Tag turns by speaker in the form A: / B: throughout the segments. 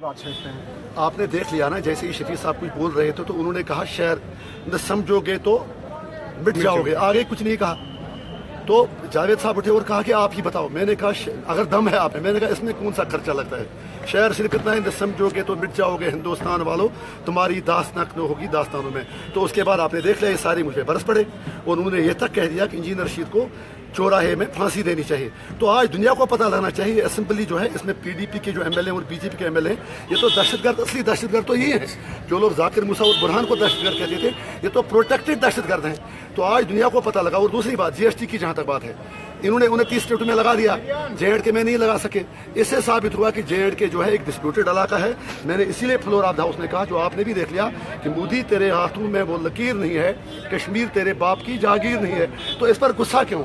A: आपने देख लिया ना, जैसे ही शफी साहब कुछ बोल रहे थे तो उन्होंने कहा शहर न समझोगे तो मिट जाओगे, आगे कुछ नहीं कहा। तो जावेद साहब उठे और कहा कि आप ही बताओ। मैंने कहा अगर दम है आप में, मैंने कहा इसमें कौन सा खर्चा लगता है, शहर सिर्फ इतना है समझोगे तो मिट जाओगे, हिंदुस्तान वालों तुम्हारी दास्तान न होगी दास्तानों में। तो उसके बाद आपने देख लिया ये सारे मुझे बरस पड़े और उन्होंने ये तक कह दिया कि इंजीनियर रशीद को चौराहे में फांसी देनी चाहिए। तो आज दुनिया को पता लगना चाहिए असेंबली जो है इसमें पीडीपी के जो एमएलए और बीजेपी के एमएलए हैं, ये तो दहशतगर्द, असली दहशतगर्द तो ये हैं। जो लोग जाकिर मूसा और बुरहान को दहशतगर्द कहते थे, ये तो प्रोटेक्टेड दहशतगर्द हैं। तो आज दुनिया को पता लगा। और दूसरी बात, जीएसटी की जहां तक बात है, इन्होंने 29 स्टेट में लगा दिया, जे.एंड.के में नहीं लगा सके। इससे साबित हुआ कि जे.एंड.के जो है एक डिस्प्यूटेड इलाका है। मैंने इसीलिए फ्लोर ऑफ द हाउस में कहा, जो आपने भी देख लिया कि मोदी तेरे हाथों में वो लकीर नहीं है, कश्मीर तेरे बाप की जागीर नहीं है। तो इस पर गुस्सा क्यों?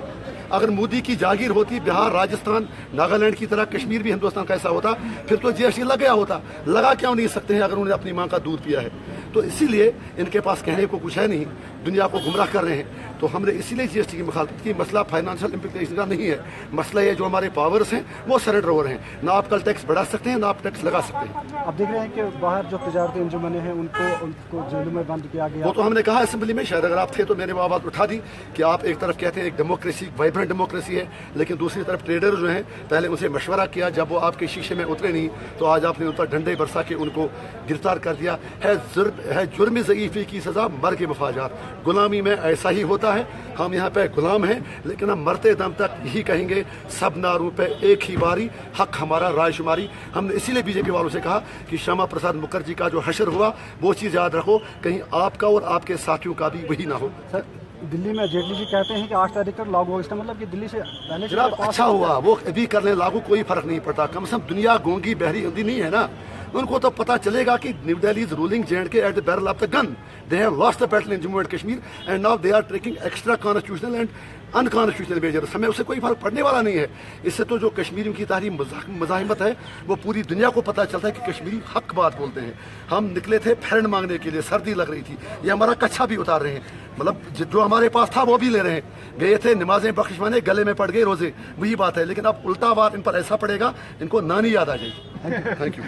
A: अगर मोदी की जागीर होती, बिहार, राजस्थान, नागालैंड की तरह कश्मीर भी हिंदुस्तान का ऐसा होता, फिर तो जीएसटी लग गया होता। लगा क्यों नहीं सकते हैं अगर उन्होंने अपनी मां का दूध पिया है? तो इसीलिए इनके पास कहने को कुछ है नहीं, दुनिया को गुमराह कर रहे हैं। तो हमने इसीलिए जीएसटी की मुखालफत की। मसला फाइनेंशियल इम्प्लीकेशन का नहीं है, मसला ये जो हमारे पावर्स हैं वो सरेंडर हो रहे हैं। ना आप कल टैक्स बढ़ा सकते हैं, ना आप टैक्स लगा सकते हैं।
B: आप देख रहे हैं कि बाहर जो तजारती अंजुमनें हैं उनको जेलों में बंद किया गया।
A: वो तो हमने कहा असेंबली में, शायद अगर आप थे तो मैंने वो आवाज उठा दी कि आप एक तरफ कहते हैं एक डेमोक्रेसी, वाइब्रेंट डेमोक्रेसी है, लेकिन दूसरी तरफ ट्रेडर जो हैं पहले उनसे मशवरा किया, जब वो आपके शीशे में उतरे नहीं तो आज आपने उन पर डंडे बरसा के उनको गिरफ्तार कर दिया है। जुर्म ज़ईफ़ी की सजा मर के मफाजात। गुलामी में ऐसा ही होता है, हम यहाँ पे गुलाम हैं, लेकिन हम मरते दम तक यही कहेंगे सब नारों पे एक ही बारी, हक हमारा राय शुमारी। हमने इसीलिए बीजेपी वालों से कहा कि श्यामा प्रसाद मुखर्जी का जो हशर हुआ वो चीज़ याद रखो, कहीं आपका और आपके साथियों का भी वही ना हो।
B: सर, दिल्ली में जेटली जी कहते हैं कि 8 तारीख तक लागू हो, इसका मतलब कि दिल्ली से पहले
A: जनाब अच्छा हुआ, वो अभी करने लागू कोई फर्क नहीं पड़ता। कम से कम दुनिया गूंगी बहरी हिंदी नहीं है ना, उनको तो पता चलेगा कि New Delhi is ruling J and K at the barrel of the gun. They have lost the battle in Jammu and Kashmir and now they are taking extra constitutional and unconstitutional measures. हमें उससे कोई फर्क पड़ने वाला नहीं है। इससे तो जो कश्मीरियों की तारीख मज़ाहिमत है वो पूरी दुनिया को पता चलता है कि कश्मीरी हक बात बोलते हैं। हम निकले थे फैरन मांगने के लिए, सर्दी लग रही थी, ये हमारा कच्छा भी उतार रहे हैं, मतलब जो हमारे पास था वो भी ले रहे हैं। गए थे नमाजें बख्शिश गले में पड़ गए रोजे, वही बात है। लेकिन अब उल्टा बात इन पर ऐसा पड़ेगा इनको नानी याद आ जाएगी। Thank you.